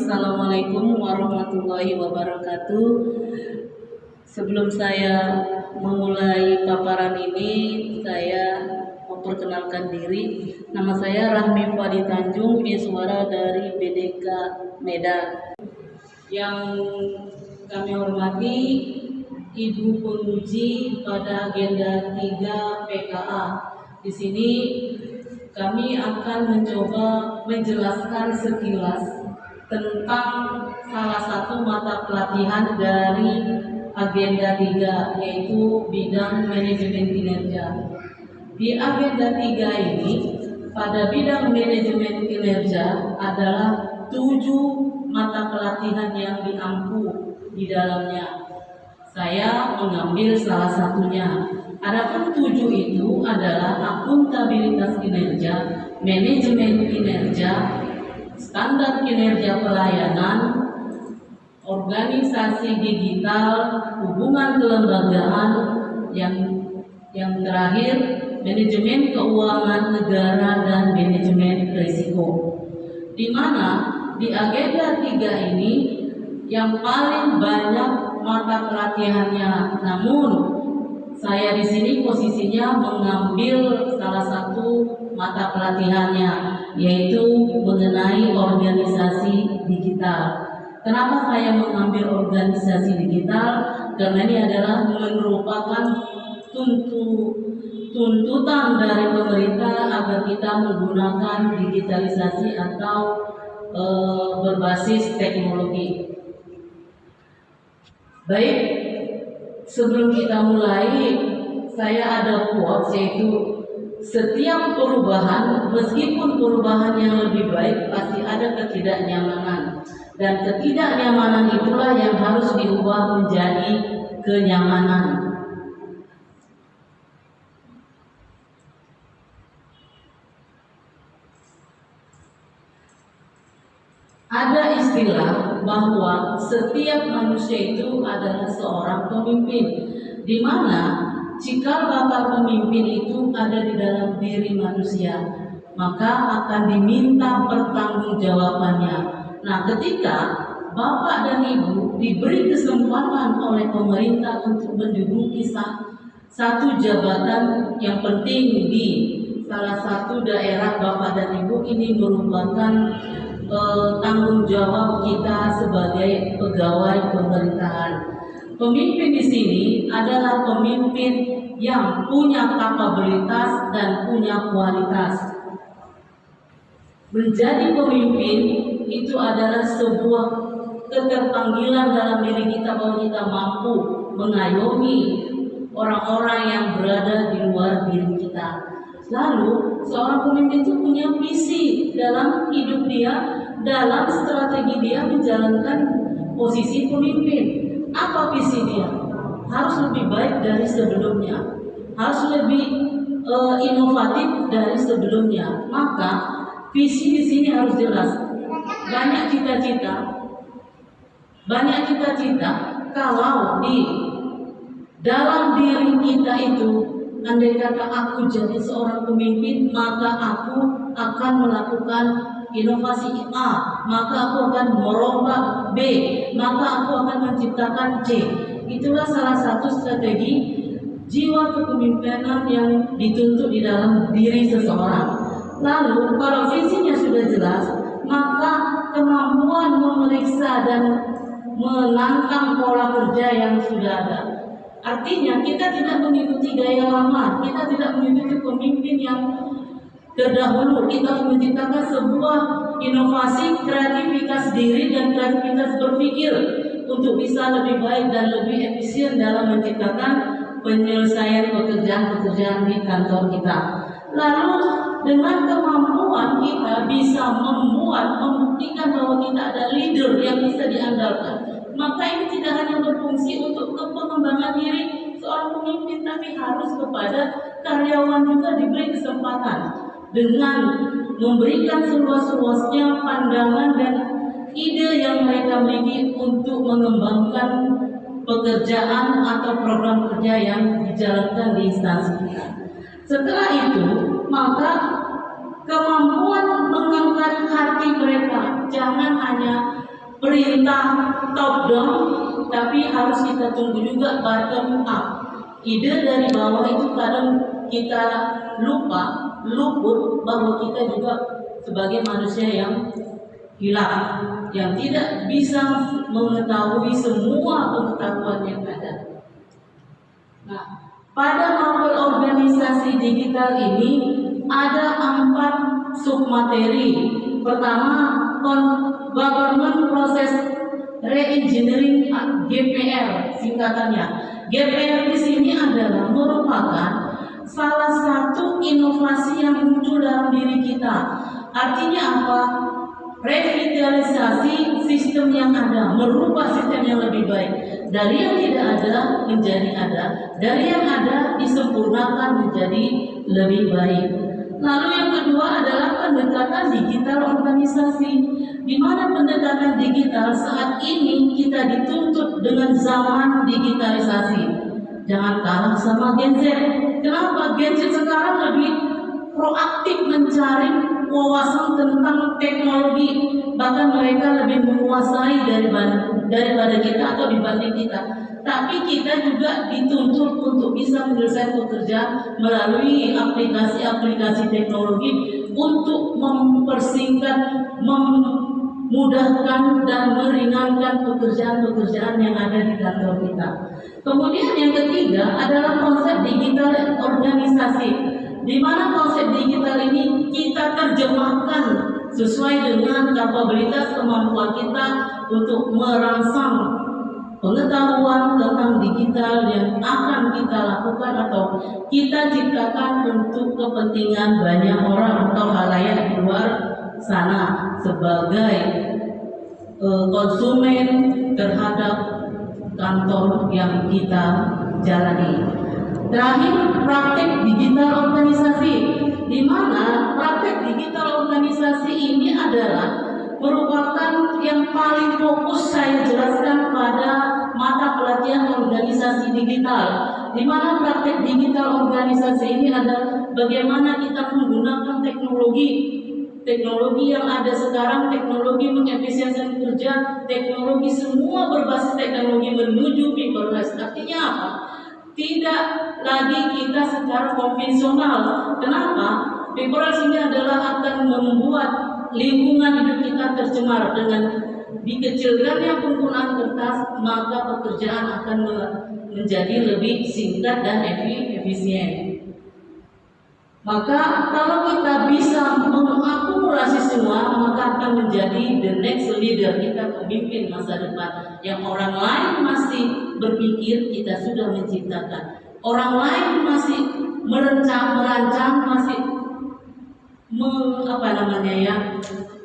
Assalamualaikum warahmatullahi wabarakatuh. Sebelum saya memulai paparan ini, saya memperkenalkan diri. Nama saya Rahmi Fadi Tanjung, punya suara dari BDK Medan. Yang kami hormati Ibu Penguji pada agenda 3 PKA. Di sini kami akan mencoba menjelaskan sekilas tentang salah satu mata pelatihan dari agenda 3, yaitu bidang manajemen kinerja. Di agenda 3 ini, pada bidang manajemen kinerja adalah 7 mata pelatihan yang diampu di dalamnya. Saya mengambil salah satunya. Adapun 7 itu adalah akuntabilitas kinerja, manajemen kinerja, standar kinerja pelayanan, organisasi digital, hubungan kelembagaan, yang terakhir manajemen keuangan negara dan manajemen risiko. Di mana di agenda 3 ini yang paling banyak mata pelatihannya, namun saya di sini posisinya mengambil salah satu mata pelatihannya, yaitu mengenai organisasi digital. Kenapa saya mengambil organisasi digital? Karena ini adalah merupakan tuntutan dari pemerintah agar kita menggunakan digitalisasi atau berbasis teknologi. Baik, sebelum kita mulai, saya ada quotes, yaitu setiap perubahan, meskipun perubahan yang lebih baik, pasti ada ketidaknyamanan. Dan ketidaknyamanan itulah yang harus diubah menjadi kenyamanan. Ada istilah bahwa setiap manusia itu adalah seorang pemimpin, di mana jika bakat pemimpin itu ada di dalam diri manusia, maka akan diminta pertanggungjawabannya. Nah, ketika Bapak dan Ibu diberi kesempatan oleh pemerintah untuk menduduki satu jabatan yang penting di salah satu daerah Bapak dan Ibu, ini merupakan tanggung jawab kita sebagai pegawai pemerintahan. Pemimpin di sini adalah pemimpin yang punya kapabilitas dan punya kualitas. Menjadi pemimpin itu adalah sebuah keterpanggilan dalam diri kita, bahwa kita mampu mengayomi orang-orang yang berada di luar diri kita. Lalu seorang pemimpin itu punya visi dalam hidup dia, dalam strategi dia menjalankan posisi pemimpin. Apa visi dia? Harus lebih baik dari sebelumnya, harus lebih inovatif dari sebelumnya. Maka visi di sini harus jelas. Banyak cita-cita kalau di dalam diri kita itu, andai kata aku jadi seorang pemimpin, maka aku akan melakukan inovasi A, maka aku akan merombak B, maka aku akan menciptakan C. Itulah salah satu strategi jiwa kepemimpinan yang dituntut di dalam diri seseorang. Lalu kalau visinya sudah jelas, maka kemampuan memeriksa dan menantang pola kerja yang sudah ada. Artinya kita tidak mengikuti gaya lama, kita tidak mengikuti pemimpin yang terdahulu. Kita harus menciptakan sebuah inovasi, kreativitas diri dan kreativitas berpikir untuk bisa lebih baik dan lebih efisien dalam menciptakan penyelesaian pekerjaan-pekerjaan di kantor kita. Lalu dengan kemampuan kita bisa membuktikan bahwa kita ada leader yang bisa diandalkan. Maka ini tidak hanya berfungsi untuk pengembangan diri seorang pemimpin, tapi harus kepada karyawan juga diberi kesempatan dengan memberikan seluas-luasnya pandangan dan ide yang mereka miliki untuk mengembangkan pekerjaan atau program kerja yang dijalankan di instansi kita. Setelah itu, maka kemampuan mengangkat hati mereka, jangan hanya perintah top down, tapi harus kita tunggu juga bottom up. Ide dari bawah itu kadang kita luput bahwa kita juga sebagai manusia yang hilang, yang tidak bisa mengetahui semua pengetahuan yang ada. Nah, pada mapel organisasi digital ini ada 4 submateri. Pertama, government process reengineering, GPR singkatannya. GPR di sini adalah merupakan salah satu inovasi yang muncul dalam diri kita. Artinya apa? Revitalisasi sistem yang ada, merubah sistem yang lebih baik. Dari yang tidak ada menjadi ada, dari yang ada disempurnakan menjadi lebih baik. Lalu yang kedua adalah pendekatan digital organisasi, di mana pendekatan digital saat ini kita dituntut dengan zaman digitalisasi. Jangan kalah sama Gen Z. Kenapa? Gen Z sekarang lebih proaktif mencari wawasan tentang teknologi, bahkan mereka lebih menguasai daripada kita atau dibanding kita. Tapi kita juga dituntut untuk bisa menyelesaikan pekerjaan melalui aplikasi-aplikasi teknologi untuk mempersingkat, memudahkan dan meringankan pekerjaan-pekerjaan yang ada di kantor kita. Kemudian yang ketiga adalah konsep digital organisasi, di mana konsep digital ini kita terjemahkan sesuai dengan kapabilitas kemampuan kita untuk merangsang pengetahuan tentang digital yang akan kita lakukan atau kita ciptakan untuk kepentingan banyak orang atau halayak di luar sana sebagai konsumen terhadap kantor yang kita jalani. Terakhir, praktek digital organisasi, di mana praktek digital organisasi ini adalah merupakan yang paling fokus saya jelaskan pada mata pelatihan organisasi digital, di mana praktek digital organisasi ini adalah bagaimana kita menggunakan teknologi yang ada sekarang, teknologi mengefisiensikan kerja, teknologi semua berbasis teknologi menuju paperless. Artinya apa? Tidak lagi kita secara konvensional. Kenapa? Paperless ini adalah akan membuat lingkungan hidup kita tercemar. Dengan dikecilkannya penggunaan kertas, maka pekerjaan akan menjadi lebih singkat dan efisien. Maka kalau kita bisa mengakumulasi semua, maka akan menjadi the next leader, kita pemimpin masa depan. Yang orang lain masih berpikir, kita sudah menciptakan. Orang lain masih merancang, masih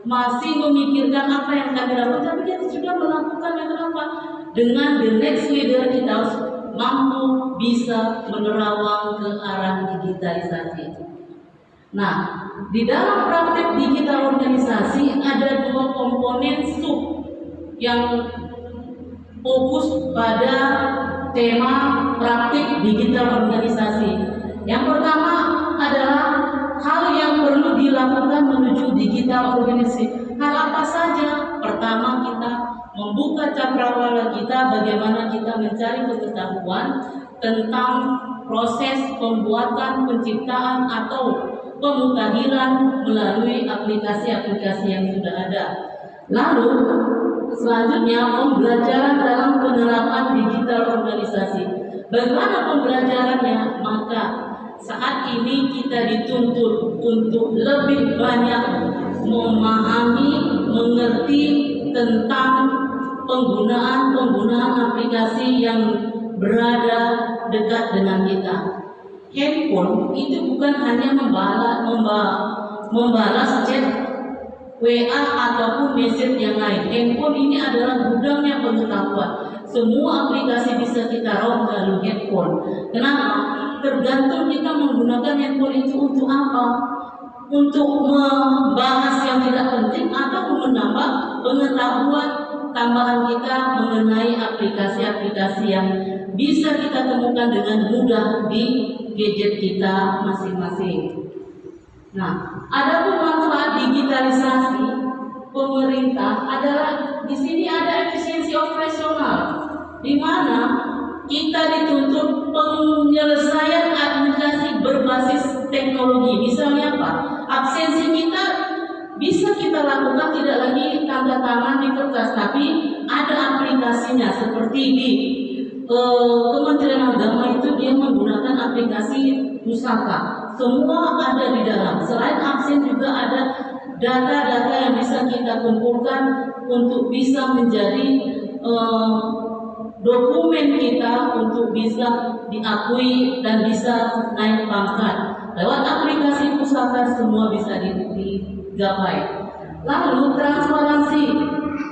masih memikirkan apa yang kami lakukan, tapi kita sudah melakukan. Yang kenapa? Dengan the next leader kita harus mampu bisa menerawang ke arah digitalisasi. Nah, di dalam praktek digital organisasi ada 2 komponen sub yang fokus pada tema praktik digital organisasi. Yang pertama adalah hal yang perlu dilakukan menuju digital organisasi. Hal apa saja? Pertama, kita membuka cakrawala kita, bagaimana kita mencari pengetahuan tentang proses pembuatan, penciptaan atau pemutahiran melalui aplikasi-aplikasi yang sudah ada. Lalu selanjutnya, pembelajaran dalam penerapan digital organisasi. Bagaimana pembelajarannya? Maka saat ini kita dituntut untuk lebih banyak memahami, mengerti tentang penggunaan aplikasi yang berada dekat dengan kita. Handphone itu bukan hanya membalas chat WA ataupun message yang lain. Handphone ini adalah gudangnya pengetahuan. Semua aplikasi bisa kita raup melalui handphone. Kenapa? Tergantung kita menggunakan handphone itu untuk apa? Untuk membahas yang tidak penting atau menambah pengetahuan tambahan kita mengenai aplikasi-aplikasi yang bisa kita temukan dengan mudah di gadget kita masing-masing. Nah, adapun manfaat digitalisasi pemerintah adalah di sini ada efisiensi operasional, di mana kita dituntut penyelesaian administrasi berbasis teknologi. Misalnya apa? Absensi kita bisa kita lakukan tidak lagi tanda tangan di kertas, tapi ada aplikasinya seperti di Kementerian Agama itu dia menggunakan aplikasi Pusaka. Semua ada di dalam. Selain absen juga ada data-data yang bisa kita kumpulkan untuk bisa menjadi dokumen kita untuk bisa diakui dan bisa naik pangkat. Lewat aplikasi Pusaka semua bisa digapai. Lalu transparansi.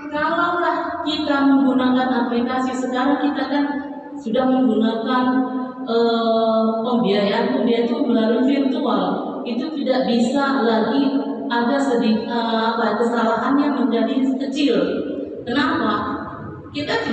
Kalaulah kita menggunakan aplikasi sekarang, kita kan sudah menggunakan pembiayaan itu melalui virtual. Itu tidak bisa lagi ada kesalahan yang menjadi kecil. Kenapa? Kita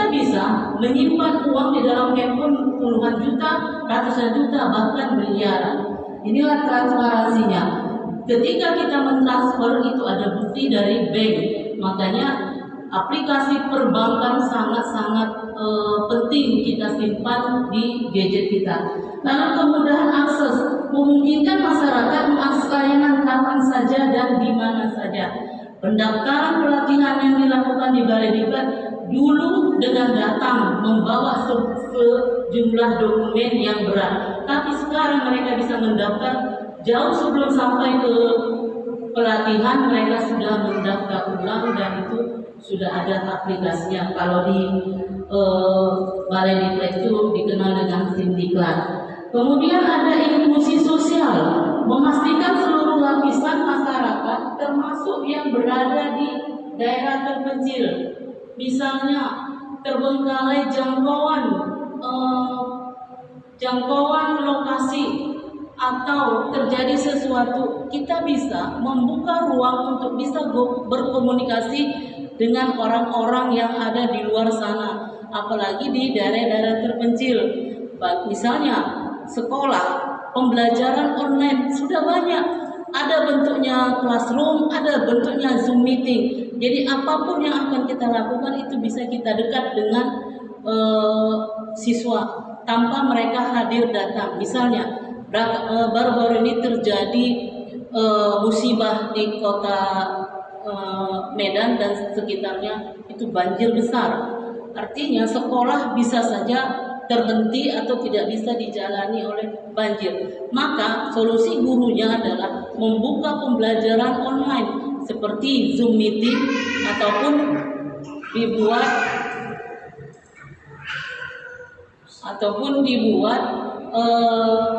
bisa menyimpan uang di dalam handphone puluhan juta, ratusan juta, bahkan miliaran. Inilah transparansinya. Ketika kita mentransfer itu ada bukti dari bank. Makanya aplikasi perbankan sangat-sangat penting kita simpan di gadget kita. Lalu kemudahan akses, memungkinkan masyarakat mengakses layanan kapan saja dan di mana saja. Pendaftaran pelatihan yang dilakukan di Balai Diklat dulu dengan datang membawa sejumlah dokumen yang berat, tapi sekarang mereka bisa mendaftar jauh sebelum sampai ke pelatihan, mereka sudah mendaftar ulang dan itu sudah ada aplikasinya. Kalau di Balai Diklat itu dikenal dengan Sindiklat. Kemudian ada inklusi sosial, memastikan seluruh lapisan masyarakat termasuk yang berada di daerah terpencil, misalnya terbengkalai jangkauan lokasi atau terjadi sesuatu, kita bisa membuka ruang untuk bisa berkomunikasi dengan orang-orang yang ada di luar sana, apalagi di daerah-daerah terpencil. Misalnya sekolah, pembelajaran online sudah banyak, ada bentuknya classroom, ada bentuknya Zoom meeting. Jadi apapun yang akan kita lakukan itu bisa kita dekat dengan siswa tanpa mereka hadir datang. Misalnya baru-baru ini terjadi musibah di kota Medan dan sekitarnya, itu banjir besar. Artinya sekolah bisa saja terhenti atau tidak bisa dijalani oleh banjir. Maka solusi gurunya adalah membuka pembelajaran online seperti Zoom meeting ataupun dibuat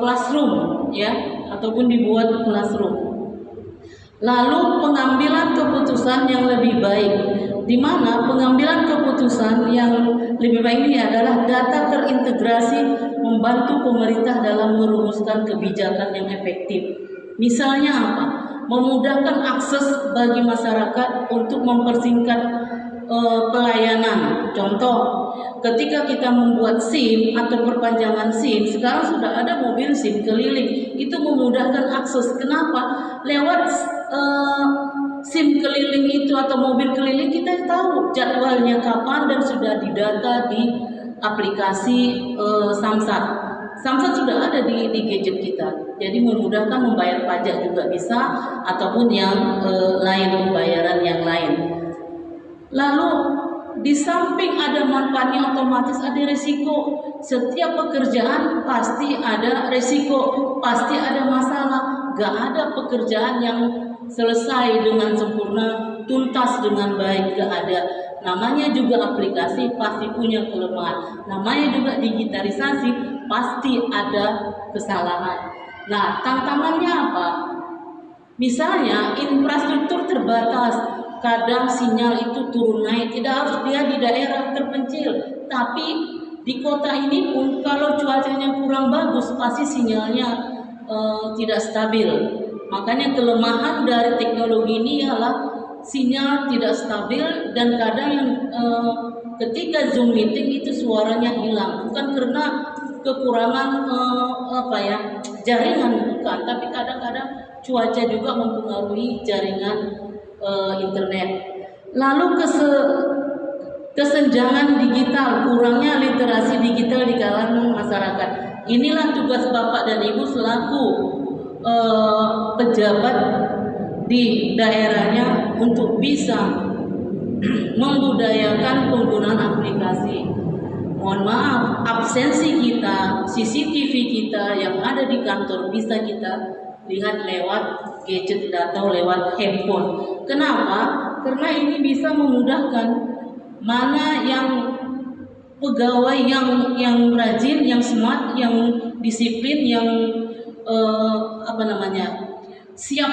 classroom, ya, ataupun dibuat classroom. Lalu pengambilan keputusan yang lebih baik, di mana pengambilan keputusan yang lebih baik ini adalah data terintegrasi membantu pemerintah dalam merumuskan kebijakan yang efektif. Misalnya apa? Memudahkan akses bagi masyarakat untuk mempersingkat pelayanan. Contoh, ketika kita membuat SIM atau perpanjangan SIM, sekarang sudah ada mobil SIM keliling. Itu memudahkan akses. Kenapa? Lewat SIM keliling itu atau mobil keliling, kita tahu jadwalnya kapan dan sudah didata di aplikasi Samsat. Samsat sudah ada di gadget kita. Jadi memudahkan membayar pajak juga bisa, ataupun yang lain, pembayaran yang lain. Lalu di samping ada manfaatnya, otomatis ada risiko. Setiap pekerjaan pasti ada risiko, pasti ada masalah. Gak ada pekerjaan yang selesai dengan sempurna, tuntas dengan baik, gak ada. Namanya juga aplikasi pasti punya kelemahan. Namanya juga digitalisasi pasti ada kesalahan. Nah, tantangannya apa? Misalnya infrastruktur terbatas, kadang sinyal itu turun naik. Tidak harus dia di daerah terpencil, tapi di kota ini pun kalau cuacanya kurang bagus pasti sinyalnya tidak stabil. Makanya kelemahan dari teknologi ini ialah sinyal tidak stabil, dan kadang yang ketika Zoom meeting itu suaranya hilang, bukan karena kekurangan jaringan, bukan, tapi kadang-kadang cuaca juga mempengaruhi jaringan internet. Lalu kesenjangan digital, kurangnya literasi digital di kalangan masyarakat. Inilah tugas Bapak dan Ibu selaku pejabat di daerahnya untuk bisa membudayakan penggunaan aplikasi. Mohon maaf, absensi kita, CCTV kita yang ada di kantor bisa kita lihat lewat gadget atau lewat handphone. Kenapa? Karena ini bisa memudahkan mana yang pegawai yang rajin, yang smart, yang disiplin, yang siap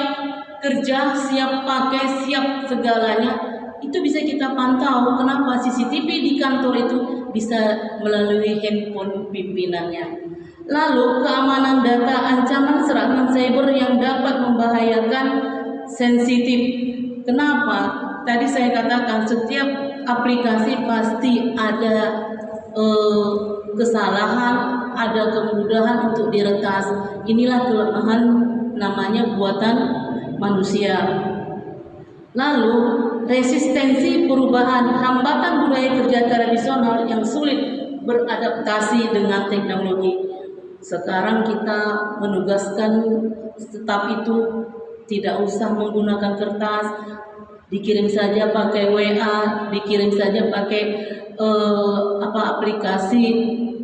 kerja, siap pakai, siap segalanya, itu bisa kita pantau. Kenapa? CCTV di kantor itu bisa melalui handphone pimpinannya. Lalu keamanan data, ancaman serangan cyber yang dapat membahayakan sensitif. Kenapa? Tadi saya katakan setiap aplikasi pasti ada kesalahan, ada kemudahan untuk diretas. Inilah kelemahan namanya buatan manusia. Lalu resistensi perubahan, hambatan budaya kerja tradisional yang sulit beradaptasi dengan teknologi. Sekarang kita menugaskan staf itu tidak usah menggunakan kertas, dikirim saja pakai WA, dikirim saja pakai aplikasi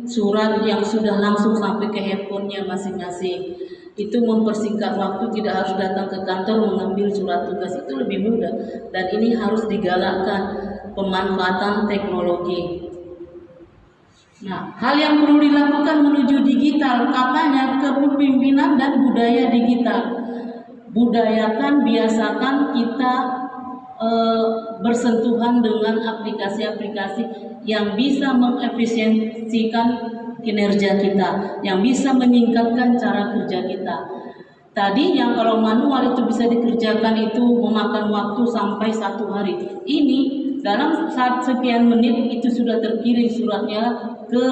surat yang sudah langsung sampai ke handphonenya masing-masing. Itu mempersingkat waktu, tidak harus datang ke kantor mengambil surat tugas, itu lebih mudah. Dan ini harus digalakkan pemanfaatan teknologi. Nah, hal yang perlu dilakukan menuju digital, katanya kepemimpinan dan budaya digital. Budayakan, biasakan kita bersentuhan dengan aplikasi-aplikasi yang bisa mengefisiensikan kinerja kita, yang bisa meningkatkan cara kerja kita. Tadi yang kalau manual itu bisa dikerjakan itu memakan waktu sampai 1 hari. Ini dalam saat sekian menit itu sudah terkirim suratnya ke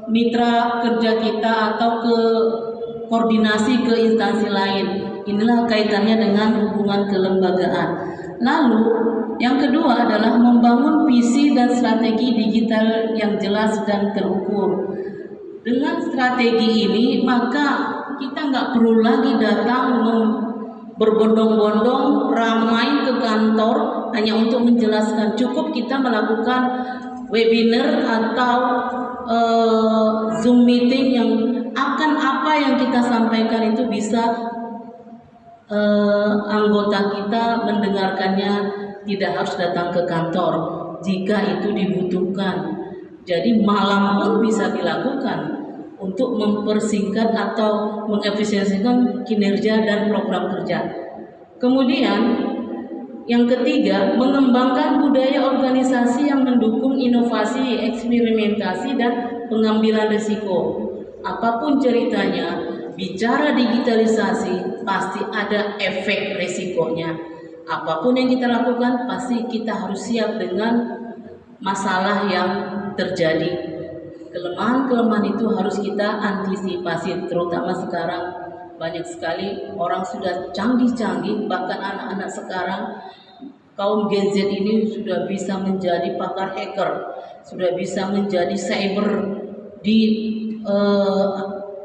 mitra kerja kita atau ke koordinasi ke instansi lain. Inilah kaitannya dengan hubungan kelembagaan. Lalu yang kedua adalah membangun visi dan strategi digital yang jelas dan terukur. Dengan strategi ini maka kita nggak perlu lagi datang berbondong-bondong ramai ke kantor hanya untuk menjelaskan. Cukup kita melakukan webinar atau Zoom meeting yang akan apa yang kita sampaikan itu bisa anggota kita mendengarkannya, tidak harus datang ke kantor jika itu dibutuhkan. Jadi malam pun bisa dilakukan untuk mempersingkat atau mengefisiensikan kinerja dan program kerja. Kemudian yang ketiga, mengembangkan budaya organisasi yang mendukung inovasi, eksperimentasi, dan pengambilan risiko. Apapun ceritanya, bicara digitalisasi pasti ada efek risikonya. Apapun yang kita lakukan pasti kita harus siap dengan masalah yang terjadi. Kelemahan-kelemahan itu harus kita antisipasi, terutama sekarang banyak sekali orang sudah canggih-canggih, bahkan anak-anak sekarang kaum Gen Z ini sudah bisa menjadi pakar hacker, sudah bisa menjadi cyber di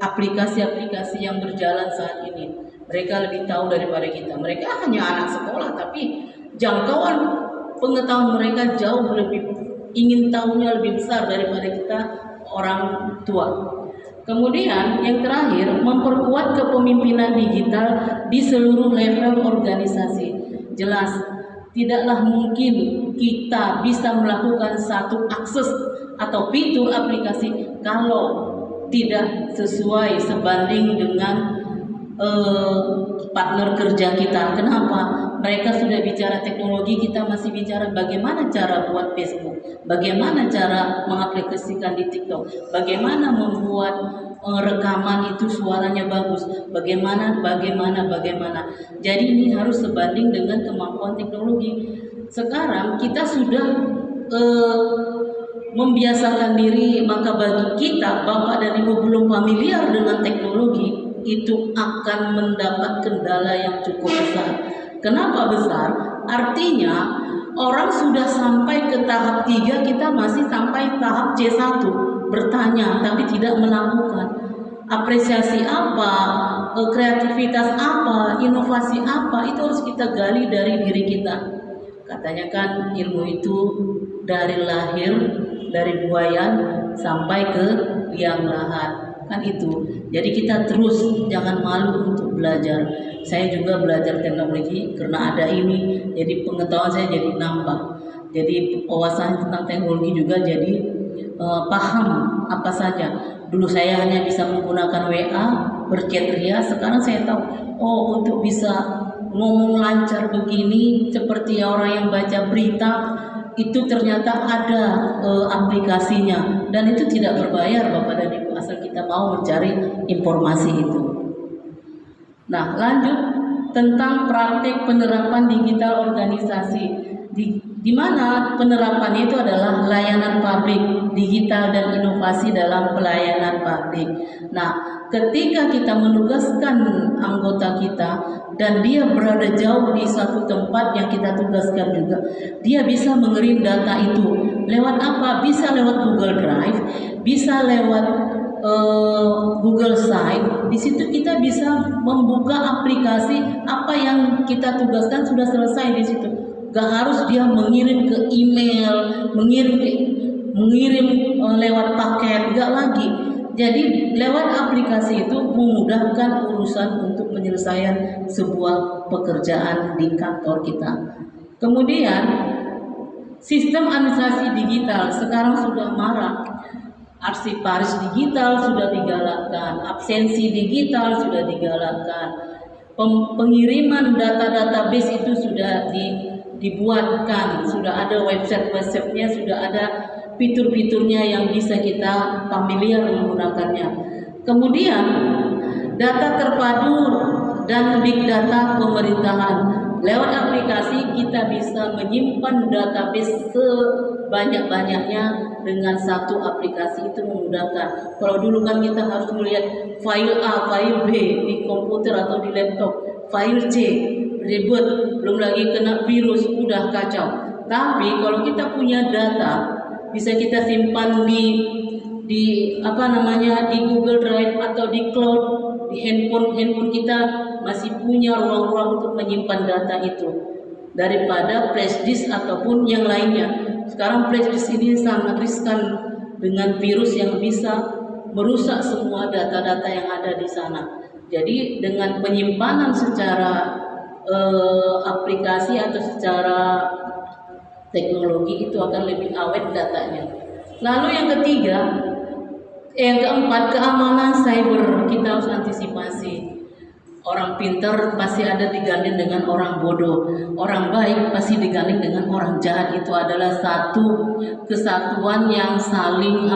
aplikasi-aplikasi yang berjalan saat ini. Mereka lebih tahu daripada kita. Mereka hanya anak sekolah, tapi jangkauan pengetahuan mereka jauh lebih, ingin tahunya lebih besar daripada kita orang tua. Kemudian yang terakhir, memperkuat kepemimpinan digital di seluruh level organisasi. Jelas, tidaklah mungkin kita bisa melakukan satu akses atau fitur aplikasi kalau tidak sesuai sebanding dengan partner kerja kita. Kenapa? Mereka sudah bicara teknologi, kita masih bicara bagaimana cara buat Facebook, bagaimana cara mengaplikasikan di TikTok, bagaimana membuat rekaman itu suaranya bagus, bagaimana. Jadi ini harus sebanding dengan kemampuan teknologi. Sekarang kita sudah membiasakan diri, maka bagi kita, Bapak dan Ibu belum familiar dengan teknologi, itu akan mendapat kendala yang cukup besar. Kenapa besar? Artinya orang sudah sampai ke tahap 3, kita masih sampai tahap C1, bertanya tapi tidak melakukan. Apresiasi apa, kreativitas apa, inovasi apa, itu harus kita gali dari diri kita. Katanya kan ilmu itu dari lahir, dari buayan sampai ke liang lahat, kan itu. Jadi kita terus jangan malu untuk belajar. Saya juga belajar teknologi karena ada ini, jadi pengetahuan saya jadi nambah. Jadi wawasan tentang teknologi juga jadi paham apa saja. Dulu saya hanya bisa menggunakan WA, berchat ria. Sekarang saya tahu, oh untuk bisa ngomong lancar begini seperti orang yang baca berita, itu ternyata ada aplikasinya, dan itu tidak berbayar Bapak dan Ibu, asal kita mau mencari informasi itu. Nah, lanjut tentang praktik penerapan digital organisasi. Di mana penerapannya itu adalah layanan publik, digital dan inovasi dalam pelayanan publik. Nah, ketika kita menugaskan anggota kita dan dia berada jauh di suatu tempat yang kita tugaskan juga, dia bisa mengirim data itu lewat apa? Bisa lewat Google Drive, bisa lewat Google Site. Di situ kita bisa membuka aplikasi apa yang kita tugaskan sudah selesai di situ. Gak harus dia mengirim ke email, mengirim lewat paket, gak lagi. Jadi lewat aplikasi itu memudahkan urusan untuk penyelesaian sebuah pekerjaan di kantor kita. Kemudian sistem administrasi digital sekarang sudah marak. Arsiparis digital sudah digalakkan, absensi digital sudah digalakkan, pengiriman data database itu sudah dibuatkan, sudah ada website-nya, sudah ada fitur-fiturnya yang bisa kita familiar menggunakannya. Kemudian data terpadu dan big data pemerintahan. Lewat aplikasi kita bisa menyimpan database sebanyak-banyaknya dengan satu aplikasi, itu memudahkan. Kalau dulu kan kita harus melihat file A, file B di komputer atau di laptop, file C ribet, belum lagi kena virus, udah kacau. Tapi kalau kita punya data, bisa kita simpan di Google Drive atau di cloud, di handphone kita masih punya ruang-ruang untuk menyimpan data itu daripada flash disk ataupun yang lainnya. Sekarang flash disk ini sangat riskan dengan virus yang bisa merusak semua data-data yang ada di sana. Jadi dengan penyimpanan secara aplikasi atau secara teknologi itu akan lebih awet datanya. Lalu yang keempat, keamanan cyber kita harus antisipasi. Orang pintar pasti ada digandeng dengan orang bodoh, orang baik pasti digandeng dengan orang jahat. Itu adalah satu kesatuan yang saling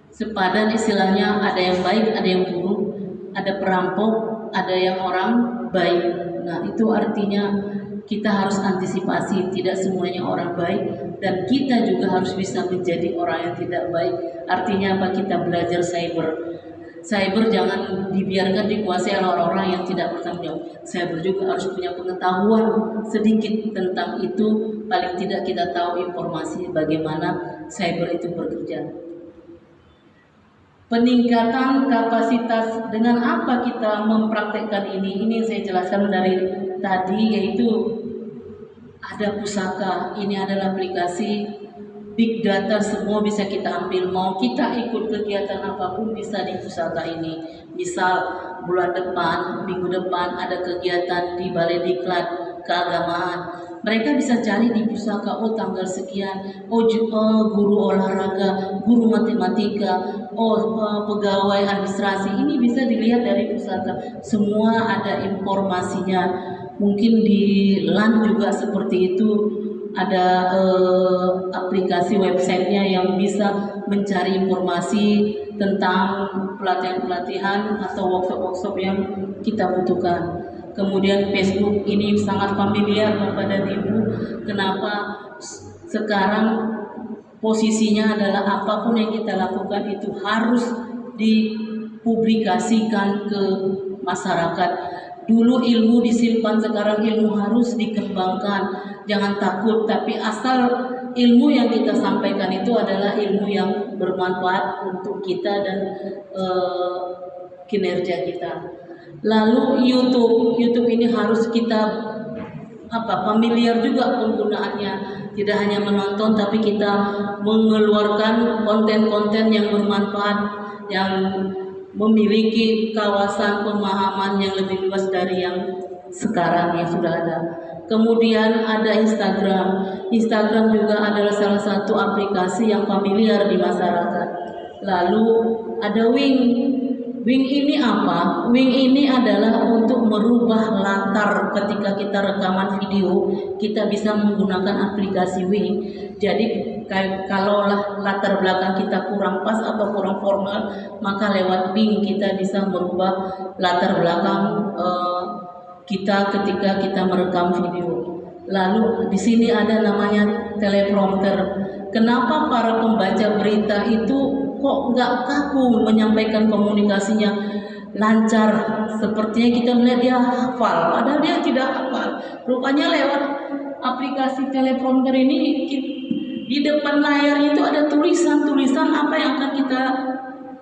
sepadan istilahnya. Ada yang baik, ada yang buruk, ada perampok, ada yang orang baik. Nah, itu artinya kita harus antisipasi, tidak semuanya orang baik, dan kita juga harus bisa menjadi orang yang tidak baik. Artinya apa? Kita belajar cyber jangan dibiarkan dikuasai oleh orang-orang yang tidak bertanggung jawab. Cyber juga harus punya pengetahuan sedikit tentang itu, paling tidak kita tahu informasi bagaimana cyber itu bekerja. Peningkatan kapasitas, dengan apa kita mempraktekkan ini? Ini saya jelaskan dari tadi, yaitu ada pusaka. Ini adalah aplikasi big data, semua bisa kita ambil. Mau kita ikut kegiatan apapun bisa di pusaka ini. Misal bulan depan, minggu depan ada kegiatan di Balai Diklat keagamaan, mereka bisa cari di pusaka, oh tanggal sekian, guru olahraga, guru matematika, pegawai administrasi, ini bisa dilihat dari pusaka, semua ada informasinya. Mungkin di LAN juga seperti itu, ada aplikasi websitenya yang bisa mencari informasi tentang pelatihan-pelatihan atau workshop-workshop yang kita butuhkan. Kemudian Facebook ini sangat familiar Bapak dan Ibu. Kenapa sekarang posisinya adalah apapun yang kita lakukan itu harus dipublikasikan ke masyarakat. Dulu ilmu disimpan, sekarang ilmu harus dikembangkan. Jangan takut, tapi asal ilmu yang kita sampaikan itu adalah ilmu yang bermanfaat untuk kita dan kinerja kita. Lalu YouTube ini harus kita familiar juga penggunaannya, tidak hanya menonton tapi kita mengeluarkan konten-konten yang bermanfaat, yang memiliki kawasan pemahaman yang lebih luas dari yang sekarang yang sudah ada. Kemudian ada Instagram juga adalah salah satu aplikasi yang familiar di masyarakat. Lalu ada Wing ini apa? Wing ini adalah untuk merubah latar. Ketika kita rekaman video, kita bisa menggunakan aplikasi Wing. Jadi kalau latar belakang kita kurang pas atau kurang formal, maka lewat Wing kita bisa merubah latar belakang kita ketika kita merekam video. Lalu di sini ada namanya teleprompter. Kenapa para pembaca berita itu kok nggak kaku menyampaikan komunikasinya lancar? Sepertinya kita melihat dia hafal, padahal dia tidak hafal. Rupanya lewat aplikasi teleprompter ini di depan layar itu ada tulisan-tulisan apa yang akan kita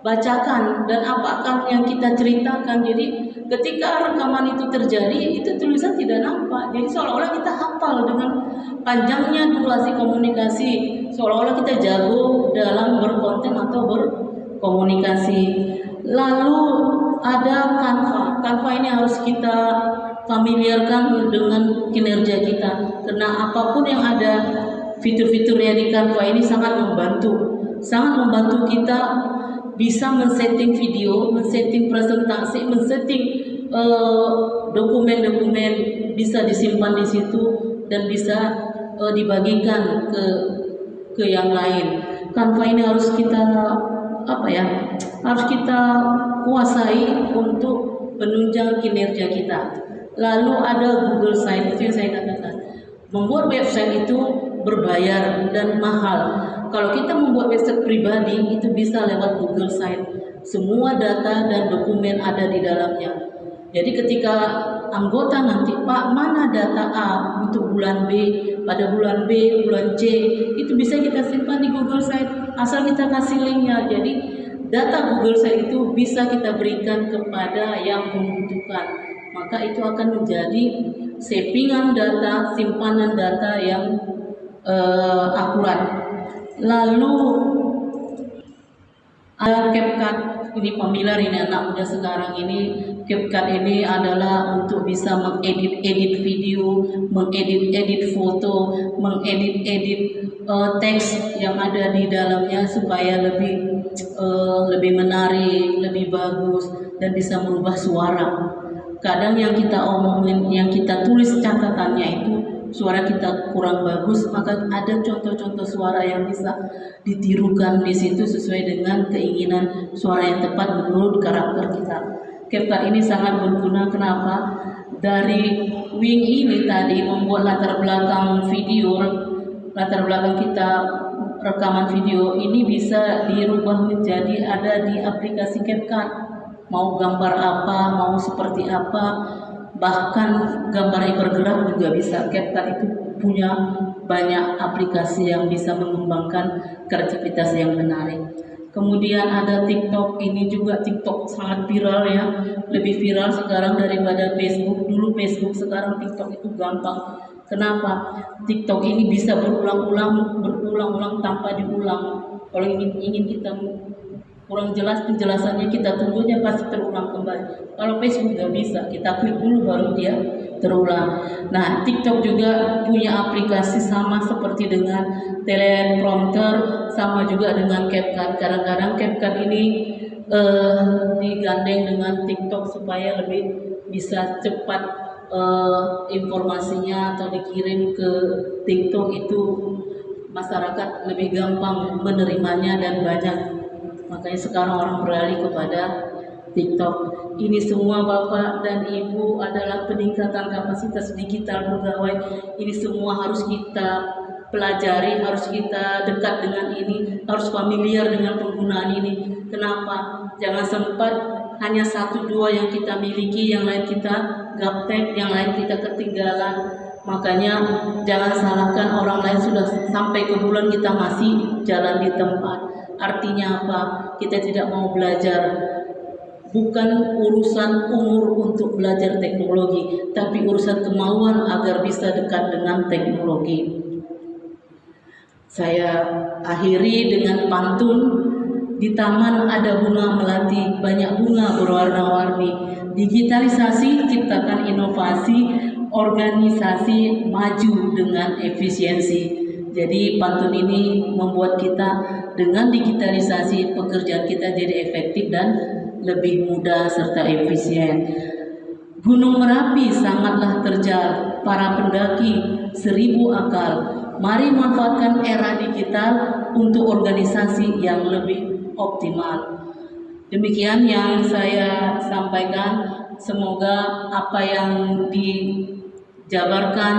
bacakan dan apa akan yang kita ceritakan. Jadi ketika rekaman itu terjadi, itu tulisan tidak nampak. Jadi seolah-olah kita hafal dengan panjangnya durasi komunikasi, seolah-olah kita jago dalam berkonten atau berkomunikasi. Lalu ada Canva ini harus kita familiarkan dengan kinerja kita, karena apapun yang ada fitur-fiturnya di Canva ini sangat membantu kita bisa men-setting video, men-setting presentasi, men-setting dokumen-dokumen, bisa disimpan di situ dan bisa dibagikan ke yang lain. Canva ini harus kita kuasai untuk menunjang kinerja kita. Lalu ada Google Site, itu yang saya katakan. Membuat website itu berbayar dan mahal. Kalau kita membuat website pribadi itu bisa lewat Google Site. Semua data dan dokumen ada di dalamnya. Jadi ketika anggota nanti, Pak, mana data A untuk bulan B, pada bulan B, bulan C, itu bisa kita simpan di Google Site asal kita kasih linknya. Jadi data Google Site itu bisa kita berikan kepada yang membutuhkan. Maka itu akan menjadi sampingan data, simpanan data yang akurat. Lalu ada CapCut, ini familiar ini anak muda sekarang ini. CapCut ini adalah untuk bisa mengedit video, mengedit foto, mengedit teks yang ada di dalamnya supaya lebih menarik, lebih bagus dan bisa merubah suara. Kadang yang kita omongin, yang kita tulis catatannya itu suara kita kurang bagus, maka ada contoh-contoh suara yang bisa ditirukan di situ sesuai dengan keinginan suara yang tepat menurut karakter kita. CapCut ini sangat berguna. Kenapa? Dari Wing ini tadi membuat latar belakang kita rekaman video ini bisa dirubah menjadi ada di aplikasi CapCut. Mau gambar apa, mau seperti apa, bahkan gambar yang bergerak juga bisa. CapCut itu punya banyak aplikasi yang bisa mengembangkan kreativitas yang menarik. Kemudian ada TikTok, ini juga TikTok sangat viral ya, lebih viral sekarang daripada Facebook. Dulu Facebook, sekarang TikTok itu gampang. Kenapa? TikTok ini bisa berulang-ulang tanpa diulang. Kalau ingin kita kurang jelas penjelasannya, kita tunggunya pasti terulang kembali. Kalau Facebook nggak bisa, kita klik dulu baru dia terulang. Nah, TikTok juga punya aplikasi sama seperti dengan teleprompter, sama juga dengan CapCut. Kadang-kadang CapCut ini digandeng dengan TikTok supaya lebih bisa cepat informasinya atau dikirim ke TikTok, itu masyarakat lebih gampang menerimanya dan banyak. Makanya sekarang orang beralih kepada TikTok. Ini semua Bapak dan Ibu adalah peningkatan kapasitas digital pegawai. Ini semua harus kita pelajari, harus kita dekat dengan ini, harus familiar dengan penggunaan ini. Kenapa? Jangan sempat hanya satu dua yang kita miliki, yang lain kita gaptek, yang lain kita ketinggalan. Makanya jangan salahkan orang lain sudah sampai ke bulan, kita masih jalan di tempat. Artinya apa? Kita tidak mau belajar. Bukan urusan umur untuk belajar teknologi, tapi urusan kemauan agar bisa dekat dengan teknologi. Saya akhiri dengan pantun. Di taman ada bunga melati, banyak bunga berwarna-warni. Digitalisasi ciptakan inovasi, organisasi maju dengan efisiensi. Jadi pantun ini membuat kita dengan digitalisasi pekerjaan kita jadi efektif dan lebih mudah serta efisien. Gunung Merapi sangatlah terjal, para pendaki 1000 akal. Mari manfaatkan era digital untuk organisasi yang lebih optimal. Demikian yang saya sampaikan. Semoga apa yang dijabarkan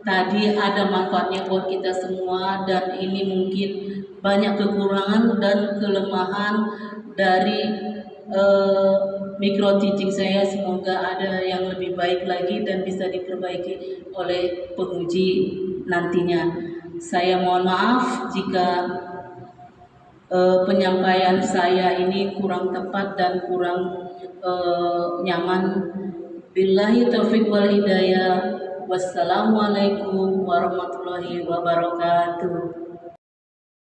tadi ada manfaatnya buat kita semua, dan ini mungkin banyak kekurangan dan kelemahan dari micro teaching saya. Semoga ada yang lebih baik lagi dan bisa diperbaiki oleh penguji nantinya. Saya mohon maaf jika penyampaian saya ini kurang tepat dan kurang nyaman. Billahi taufiq wal hidayah. Wassalamualaikum warahmatullahi wabarakatuh.